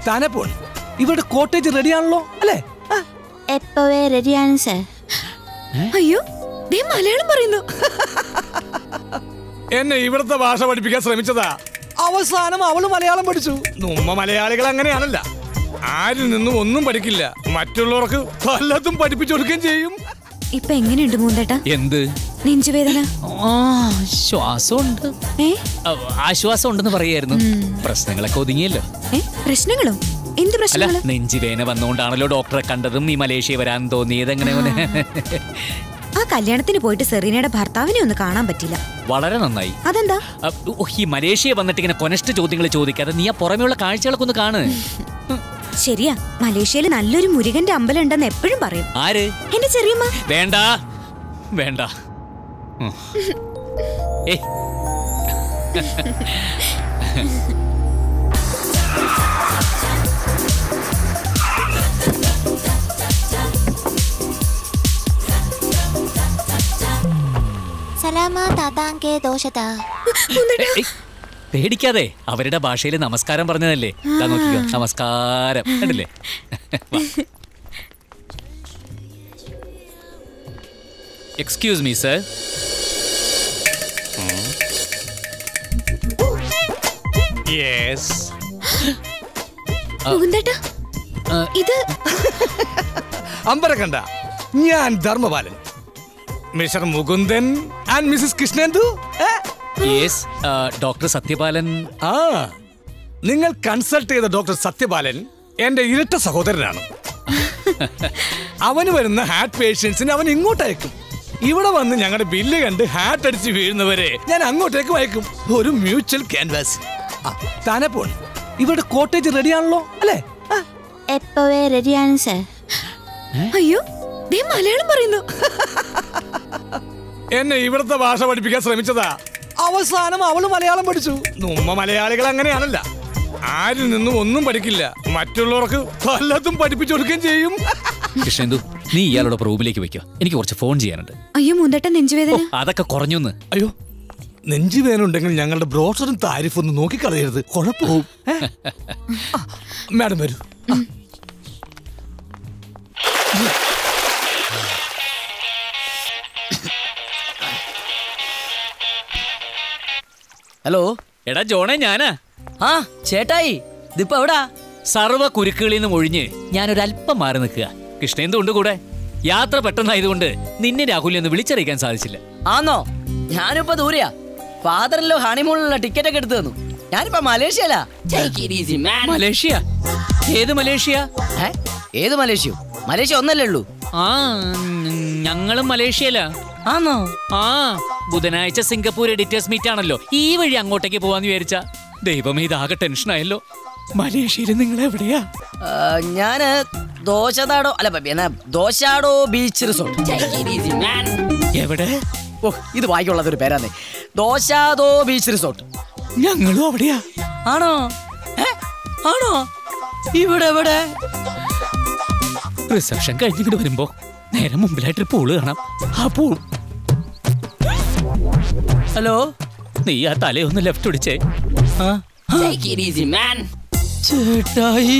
താനെ porn. ഇവിടെ cottage റെഡിയാണല്ലോ അല്ലേ? എപ്പോഴേ റെഡിയാണ് സർ. അയ്യോ, മലയാളം പറയുന്നു. എന്നെ ഇവിടുത്തെ ഭാഷ പഠിപ്പിക്കാൻ ശ്രമിച്ചതാ. അവസാനം അവള് മലയാളം പഠിച്ചു. നമ്മ മലയാളികൾ അങ്ങനെയാണല്ല, ആരിൽ നിന്നും ഒന്നും പഠിക്കില്ല, മറ്റുള്ളവർക്ക് പലതും പഠിപ്പിച്ചു കൊടുക്കുകയും ചെയ്യും. ഇപ്പൊ എങ്ങനെയുണ്ട് മൂന്തേട്ടാ? എന്ത് നെഞ്ചുവേദന? ശ്വാസമുണ്ട്, ആശ്വാസം ഉണ്ടെന്ന് പറയായിരുന്നു. പ്രശ്നങ്ങളൊക്കെ ഒതുങ്ങിയല്ലോ. പ്രശ്നങ്ങളോ? എന്ത് പ്രശ്നങ്ങൾ? നെഞ്ചുവേദന വന്നുകൊണ്ടാണല്ലോ ഡോക്ടറെ കണ്ടതും ഈ മലേഷ്യ വരാൻ തോന്നിയത്. എങ്ങനെ? ആ കല്യാണത്തിന് പോയിട്ട് സെറീനയുടെ ഭർത്താവിനെ ഒന്ന് കാണാൻ പറ്റില്ല. വളരെ നന്നായി. അതെന്താ? ഈ മലേഷ്യ വന്നിട്ട് ഇങ്ങനെ കൊനസ്റ്റ് ചോദ്യങ്ങൾ ചോദിക്കാതെ നീ ആ പുറമെയുള്ള കാഴ്ചകളൊക്കെ ഒന്ന് കാണ്. ശരിയാ, മലേഷ്യയിൽ നല്ലൊരു മുരുകന്റെ അമ്പലം ഉണ്ടെന്ന് എപ്പോഴും പറയും. ആര്? എന്റെ ചെറിയമ്മ. വേണ്ട വേണ്ട. പേടിക്കാതെ, അവരുടെ ഭാഷയിൽ നമസ്കാരം പറഞ്ഞതല്ലേ. നോക്കിക്കോ, നമസ്കാരം കണ്ടില്ലേ? Excuse me sir. യെസ്. ഇത് അമ്പരക്കണ്ട, ഞാൻ Dharmapalan, Mr Mukundan and Mrs Krishnendu. Yes, doctor Sathyapalan. നിങ്ങൾ കൺസൾട്ട് ചെയ്ത ഡോക്ടർ സത്യപാലൻ എന്റെ ഇരട്ട സഹോദരനാണ്. അവന് വരുന്ന ഹാർട്ട് പേഷ്യൻസിന് അവൻ ഇങ്ങോട്ട് അയക്കും. ഇവിടെ വന്ന് ഞങ്ങളുടെ ബില്ല് കണ്ട് ഹാർട്ട് അടിച്ച് വീഴുന്നവരെ ഞാൻ അങ്ങോട്ടേക്ക് അയക്കും. ഒരു മ്യൂച്വൽ ക്യാൻവാസ്. താനെ പോൺ. ഇവിടെ കോട്ടേജ് റെഡിയാണല്ലോ അല്ലേ? എപ്പോഴേ റെഡിയാണ് സർ. അയ്യോ, മലയാളം പറയുന്നു. എന്നെ ഇവിടുത്തെ ഭാഷ പഠിപ്പിക്കാൻ ശ്രമിച്ചതാ. അവസാനം അവള് മലയാളം പഠിച്ചു. നമ്മ മലയാളികൾ അങ്ങനെയാണല്ല, ആരിൽ നിന്നും ഒന്നും പഠിക്കില്ല, മറ്റുള്ളവർക്ക് പലതും പഠിപ്പിച്ചു കൊടുക്കുകയും ചെയ്യും. കൃഷ്ണേന്ദു, നീ ഇയാളുടെ റൂമിലേക്ക് വെക്കോ, എനിക്ക് കുറച്ച് ഫോൺ ചെയ്യാനുണ്ട്. അയ്യോ മൂന്തേട്ടൻ നെഞ്ചുവേദന. അതൊക്കെ കുറഞ്ഞു. അയ്യോ, നെഞ്ചുവേദന ഉണ്ടെങ്കിൽ ഞങ്ങളുടെ ബ്രോഷറും താരിഫും ഒന്ന് നോക്കിക്കളയരുത്, കുഴപ്പവും. മാഡം വരൂ. ഹലോ, എടാ ജോണേ, ഞാനാ. ആ ചേട്ടായി, ഇതിപ്പോ എവിടാ? സർവ്വ കുരുക്കുകളിൽ നിന്നും ഒഴിഞ്ഞ് ഞാനൊരല്പം മാറി നിൽക്കുക. കൃഷ്ണേന്ദു ഉണ്ട് കൂടെ. യാത്ര പെട്ടെന്നായതുകൊണ്ട് നിന്നെ രാഹുലിനെ ഒന്ന് വിളിച്ചറിയിക്കാൻ സാധിച്ചില്ല. ആന്നോ? ഞാനിപ്പോ ദൂരെയാ. ഫാദറിലോ ഹണിമൂണിലുള്ള ടിക്കറ്റ് ഒക്കെ എടുത്തു തന്നു. ഞാനിപ്പോ മലേഷ്യയിലാ. മലേഷ്യ? ഏത് മലേഷ്യ? ഏത് മലേഷ്യ? മലേഷ്യ ഒന്നല്ലേ ഉള്ളൂ. ഞങ്ങളും മലേഷ്യയിലാ. ആന്നോ? ബുധനാഴ്ച സിംഗപ്പൂർ എഡിറ്റേഴ്സ് മീറ്റ് ആണല്ലോ, ഈ വഴി അങ്ങോട്ടേക്ക് പോവാന്ന് വിചാരിച്ച. ദൈവമേ, ഇതാകെ ടെൻഷനായല്ലോ. മലേഷ്യയിൽ നിങ്ങൾ എവിടെയാ? ഞാന് ദോശാടോ ബീച്ച് റിസോർട്ട്. എവിടെ? ഓ, ഇത് വായിക്കുള്ളതൊരു പേരാന്നേ. ദോശാദോ ബീച്ച് റിസോർട്ട്. ഞങ്ങളും അവിടെയാ. ആണോ? ആണോ? ഇവിടെ എവിടെ? റിസപ്ഷൻ കഴിഞ്ഞിട്ട് വരുമ്പോ നേരെ മുമ്പിലായിട്ട് പൂള് കാണാം. ആ പൂൾ. ഹലോ, നീ ആ തലയൊന്ന് ലെഫ്റ്റ് ഒടിച്ചേ. ചേട്ടായി.